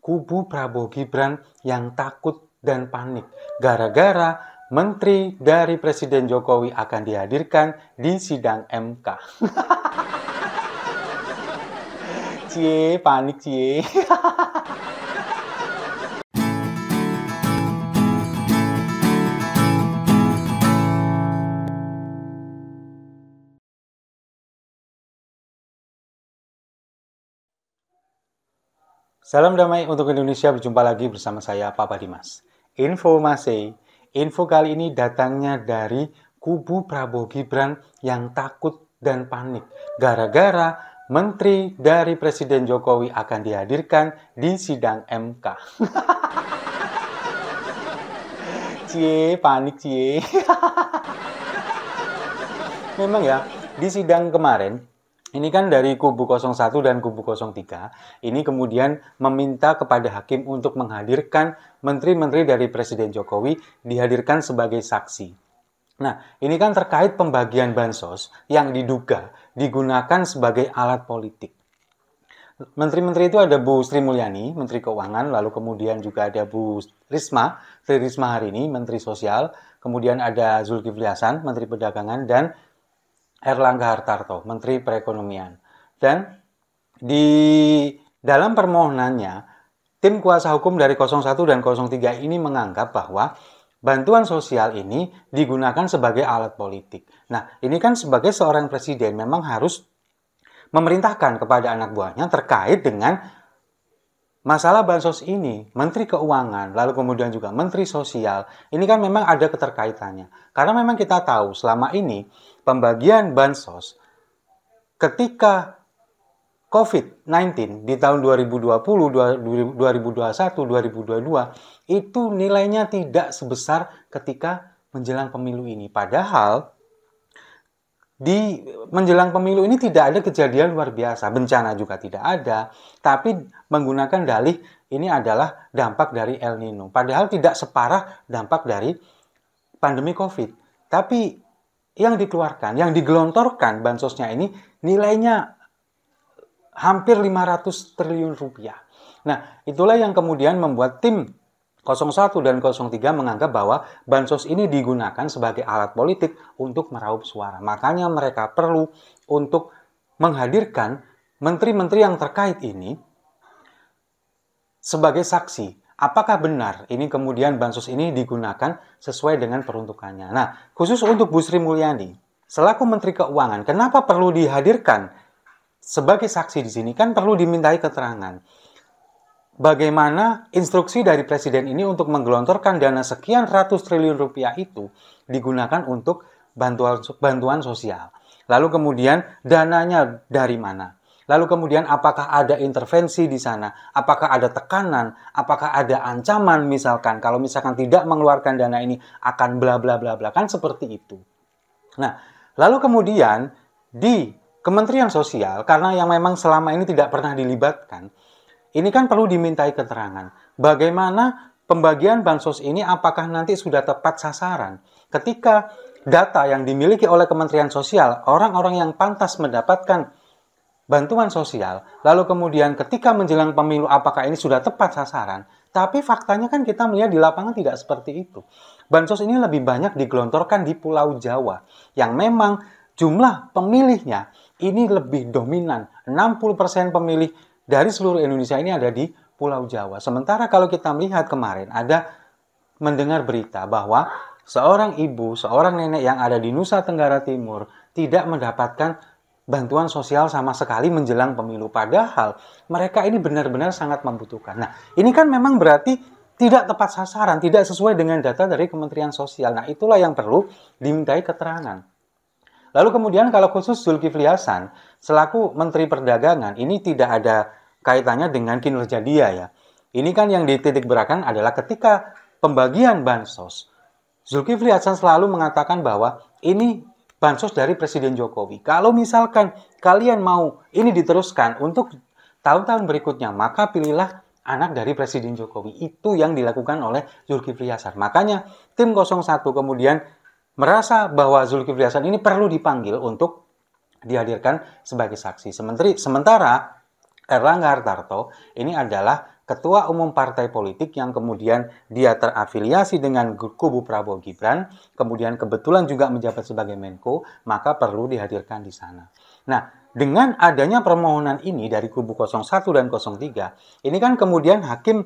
kubu Prabowo Gibran yang takut dan panik gara-gara menteri dari Presiden Jokowi akan dihadirkan di sidang MK. Cie, panik cie. Salam damai untuk Indonesia, berjumpa lagi bersama saya Papa Dimas. Info kali ini datangnya dari kubu Prabowo Gibran yang takut dan panik gara-gara menteri dari Presiden Jokowi akan dihadirkan di sidang MK. Cie, panik cie. Memang ya, di sidang kemarin ini kan dari kubu 01 dan kubu 03, ini kemudian meminta kepada hakim untuk menghadirkan menteri-menteri dari Presiden Jokowi dihadirkan sebagai saksi. Nah, ini kan terkait pembagian bansos yang diduga digunakan sebagai alat politik. Menteri-menteri itu ada Bu Sri Mulyani, Menteri Keuangan, lalu kemudian juga ada Bu Tri Risma hari ini, Menteri Sosial, kemudian ada Zulkifli Hasan, Menteri Perdagangan, dan Erlangga Hartarto, Menteri Perekonomian. Dan di dalam permohonannya, tim kuasa hukum dari 01 dan 03 ini menganggap bahwa bantuan sosial ini digunakan sebagai alat politik. Nah, ini kan sebagai seorang presiden memang harus memerintahkan kepada anak buahnya terkait dengan masalah bansos ini. Menteri Keuangan, lalu kemudian juga Menteri Sosial, ini kan memang ada keterkaitannya. Karena memang kita tahu selama ini pembagian bansos ketika COVID-19 di tahun 2020, 2021, 2022 itu nilainya tidak sebesar ketika menjelang pemilu ini. Padahal di menjelang pemilu ini tidak ada kejadian luar biasa, bencana juga tidak ada, tapi menggunakan dalih ini adalah dampak dari El Nino. Padahal tidak separah dampak dari pandemi COVID. Tapi yang dikeluarkan, yang digelontorkan bansosnya ini nilainya hampir 500 triliun rupiah. Nah, itulah yang kemudian membuat tim 01 dan 03 menganggap bahwa bansos ini digunakan sebagai alat politik untuk meraup suara. Makanya mereka perlu untuk menghadirkan menteri-menteri yang terkait ini sebagai saksi. Apakah benar ini kemudian bansos ini digunakan sesuai dengan peruntukannya? Nah, khusus untuk Bu Sri Mulyani, selaku Menteri Keuangan, kenapa perlu dihadirkan sebagai saksi di sini? Kan perlu dimintai keterangan. Bagaimana instruksi dari Presiden ini untuk menggelontorkan dana sekian ratus triliun rupiah itu digunakan untuk bantuan sosial. Lalu kemudian dananya dari mana? Lalu kemudian apakah ada intervensi di sana? Apakah ada tekanan? Apakah ada ancaman misalkan? Kalau misalkan tidak mengeluarkan dana ini akan bla bla bla bla. Kan seperti itu. Nah, lalu kemudian di Kementerian Sosial, karena yang memang selama ini tidak pernah dilibatkan, ini kan perlu dimintai keterangan. Bagaimana pembagian bansos ini apakah nanti sudah tepat sasaran? Ketika data yang dimiliki oleh Kementerian Sosial, orang-orang yang pantas mendapatkan bantuan sosial, lalu kemudian ketika menjelang pemilu apakah ini sudah tepat sasaran? Tapi faktanya kan kita melihat di lapangan tidak seperti itu. Bansos ini lebih banyak digelontorkan di Pulau Jawa, yang memang jumlah pemilihnya ini lebih dominan. 60% pemilih dari seluruh Indonesia ini ada di Pulau Jawa. Sementara kalau kita melihat kemarin ada mendengar berita bahwa seorang ibu, seorang nenek yang ada di Nusa Tenggara Timur tidak mendapatkan bantuan sosial sama sekali menjelang pemilu. Padahal mereka ini benar-benar sangat membutuhkan. Nah, ini kan memang berarti tidak tepat sasaran, tidak sesuai dengan data dari Kementerian Sosial. Nah, itulah yang perlu dimintai keterangan. Lalu kemudian kalau khusus Zulkifli Hasan, selaku Menteri Perdagangan, ini tidak ada kaitannya dengan kinerja dia ya. Ini kan yang dititik beratkan adalah ketika pembagian bansos. Zulkifli Hasan selalu mengatakan bahwa ini bansos dari Presiden Jokowi. Kalau misalkan kalian mau ini diteruskan untuk tahun-tahun berikutnya, maka pilihlah anak dari Presiden Jokowi. Itu yang dilakukan oleh Zulkifli Hasan. Makanya tim 01 kemudian merasa bahwa Zulkifli Hasan ini perlu dipanggil untuk dihadirkan sebagai saksi. Sementara Erlangga Hartarto ini adalah ketua umum partai politik yang kemudian dia terafiliasi dengan kubu Prabowo Gibran, kemudian kebetulan juga menjabat sebagai Menko, maka perlu dihadirkan di sana. Nah, dengan adanya permohonan ini dari kubu 01 dan 03, ini kan kemudian Hakim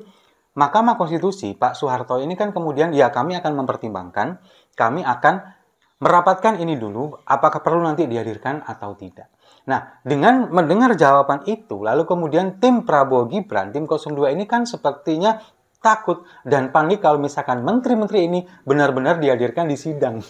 Mahkamah Konstitusi, Pak Soeharto ini kan kemudian, ya kami akan mempertimbangkan, kami akan merapatkan ini dulu, apakah perlu nanti dihadirkan atau tidak. Nah, dengan mendengar jawaban itu, lalu kemudian tim Prabowo Gibran, tim 02 ini kan sepertinya takut dan panik kalau misalkan menteri-menteri ini benar-benar dihadirkan di sidang.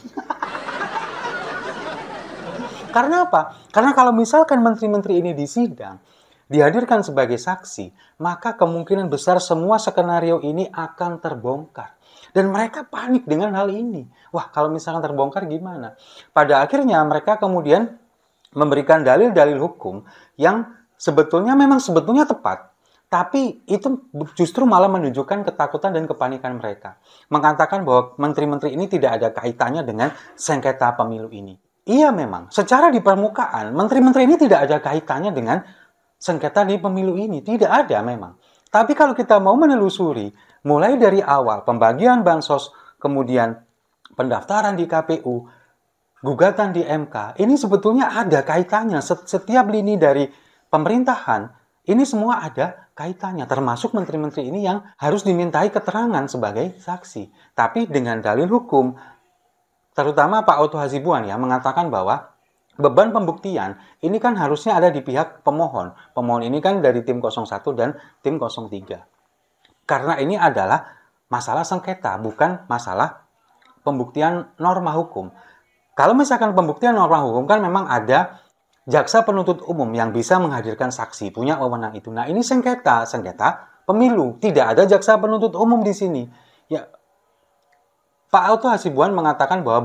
Karena apa? Karena kalau misalkan menteri-menteri ini di sidang, dihadirkan sebagai saksi, maka kemungkinan besar semua skenario ini akan terbongkar. Dan mereka panik dengan hal ini. Wah, kalau misalkan terbongkar gimana? Pada akhirnya mereka kemudian memberikan dalil-dalil hukum yang sebetulnya tepat. Tapi itu justru malah menunjukkan ketakutan dan kepanikan mereka. Mengatakan bahwa menteri-menteri ini tidak ada kaitannya dengan sengketa pemilu ini. Iya memang, secara di permukaan, menteri-menteri ini tidak ada kaitannya dengan sengketa di pemilu ini. Tidak ada memang. Tapi kalau kita mau menelusuri, mulai dari awal pembagian bansos, kemudian pendaftaran di KPU, gugatan di MK, ini sebetulnya ada kaitannya. Setiap lini dari pemerintahan, ini semua ada kaitannya. Termasuk menteri-menteri ini yang harus dimintai keterangan sebagai saksi. Tapi dengan dalil hukum, terutama Pak Otto Hasibuan ya, mengatakan bahwa beban pembuktian ini kan harusnya ada di pihak pemohon. Pemohon ini kan dari tim 01 dan tim 03. Karena ini adalah masalah sengketa, bukan masalah pembuktian norma hukum. Kalau misalkan pembuktian norma hukum kan memang ada jaksa penuntut umum yang bisa menghadirkan saksi, punya wewenang itu. Nah, ini sengketa pemilu. Tidak ada jaksa penuntut umum di sini. Ya, Pak Otto Hasibuan mengatakan bahwa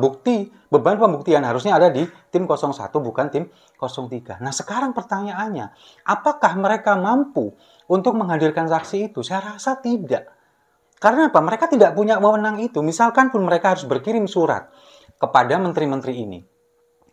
beban pembuktian harusnya ada di tim 01 bukan tim 03. Nah, sekarang pertanyaannya, apakah mereka mampu untuk menghadirkan saksi itu? Saya rasa tidak. Karena apa? Mereka tidak punya wewenang itu. Misalkan pun mereka harus berkirim surat kepada menteri-menteri ini,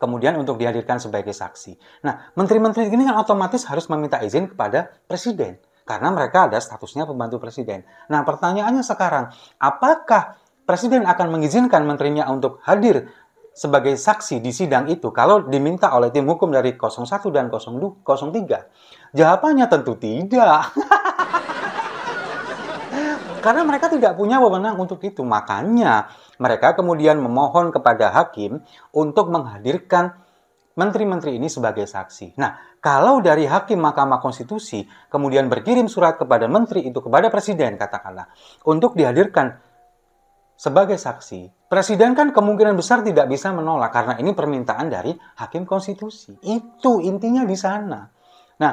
kemudian untuk dihadirkan sebagai saksi. Nah, menteri-menteri ini kan otomatis harus meminta izin kepada presiden. Karena mereka ada statusnya pembantu presiden. Nah, pertanyaannya sekarang, apakah presiden akan mengizinkan menterinya untuk hadir sebagai saksi di sidang itu kalau diminta oleh tim hukum dari 01 dan 03? Jawabannya tentu tidak. Karena mereka tidak punya wewenang untuk itu. Makanya mereka kemudian memohon kepada hakim untuk menghadirkan menteri-menteri ini sebagai saksi. Nah, kalau dari hakim Mahkamah Konstitusi kemudian berkirim surat kepada menteri itu, kepada presiden katakanlah, untuk dihadirkan sebagai saksi, presiden kan kemungkinan besar tidak bisa menolak karena ini permintaan dari hakim konstitusi. Itu intinya di sana. Nah,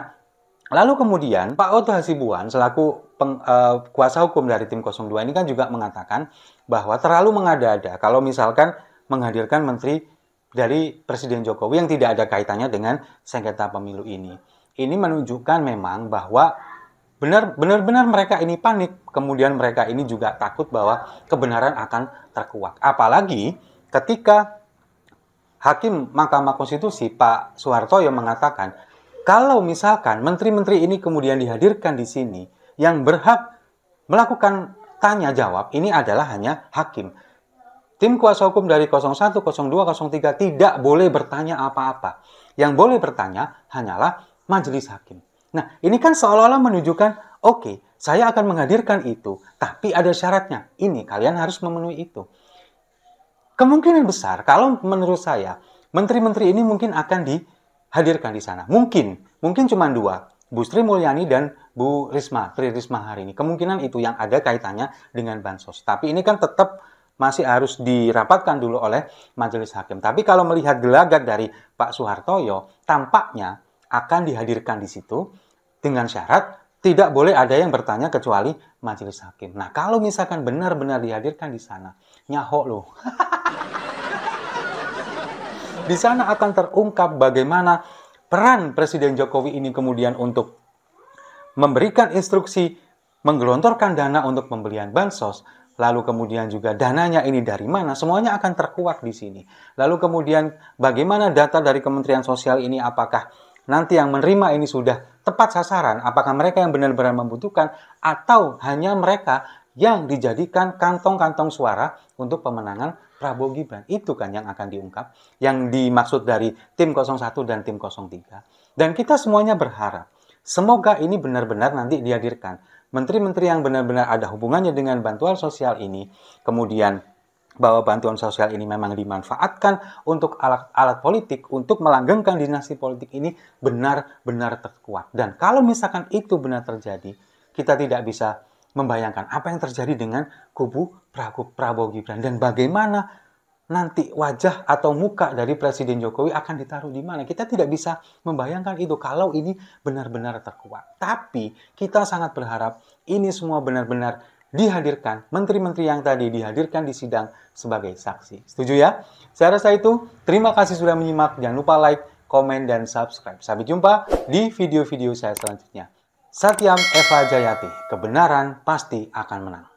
lalu kemudian Pak Otto Hasibuan selaku kuasa hukum dari tim 02 ini kan juga mengatakan bahwa terlalu mengada-ada kalau misalkan menghadirkan menteri dari Presiden Jokowi yang tidak ada kaitannya dengan sengketa pemilu ini. Ini menunjukkan memang bahwa benar-benar mereka ini panik, kemudian mereka ini juga takut bahwa kebenaran akan terkuak. Apalagi ketika Hakim Mahkamah Konstitusi Pak Soeharto yang mengatakan, kalau misalkan menteri-menteri ini kemudian dihadirkan di sini, yang berhak melakukan tanya jawab ini adalah hanya hakim. Tim kuasa hukum dari 01, 02, 03 tidak boleh bertanya apa-apa. Yang boleh bertanya hanyalah majelis hakim. Nah, ini kan seolah-olah menunjukkan, oke, saya akan menghadirkan itu, tapi ada syaratnya. Ini, kalian harus memenuhi itu. Kemungkinan besar, kalau menurut saya, menteri-menteri ini mungkin akan dihadirkan di sana. Mungkin cuma dua, Bu Sri Mulyani dan Bu Tri Risma hari ini. Kemungkinan itu yang ada kaitannya dengan bansos. Tapi ini kan tetap masih harus dirapatkan dulu oleh majelis hakim. Tapi kalau melihat gelagat dari Pak Soehartoyo, tampaknya akan dihadirkan di situ dengan syarat tidak boleh ada yang bertanya kecuali majelis hakim. Nah, kalau misalkan benar-benar dihadirkan di sana, nyaho loh. Di sana akan terungkap bagaimana peran Presiden Jokowi ini kemudian untuk memberikan instruksi menggelontorkan dana untuk pembelian bansos, lalu kemudian juga dananya ini dari mana, semuanya akan terkuak di sini. Lalu kemudian bagaimana data dari Kementerian Sosial ini apakah nanti yang menerima ini sudah tepat sasaran, apakah mereka yang benar-benar membutuhkan atau hanya mereka yang dijadikan kantong-kantong suara untuk pemenangan Prabowo Gibran. Itu kan yang akan diungkap, yang dimaksud dari tim 01 dan tim 03. Dan kita semuanya berharap, semoga ini benar-benar nanti dihadirkan. Menteri-menteri yang benar-benar ada hubungannya dengan bantuan sosial ini, kemudian bahwa bantuan sosial ini memang dimanfaatkan untuk alat politik, untuk melanggengkan dinasti politik ini benar-benar terkuat. Dan kalau misalkan itu benar terjadi, kita tidak bisa membayangkan apa yang terjadi dengan kubu Prabowo Gibran dan bagaimana nanti wajah atau muka dari Presiden Jokowi akan ditaruh di mana. Kita tidak bisa membayangkan itu kalau ini benar-benar terkuat. Tapi kita sangat berharap ini semua benar-benar dihadirkan, menteri-menteri yang tadi dihadirkan di sidang sebagai saksi. Setuju ya? Saya rasa itu. Terima kasih sudah menyimak. Jangan lupa like, komen, dan subscribe. Sampai jumpa di video-video saya selanjutnya. Satyam Eva Jayati, kebenaran pasti akan menang.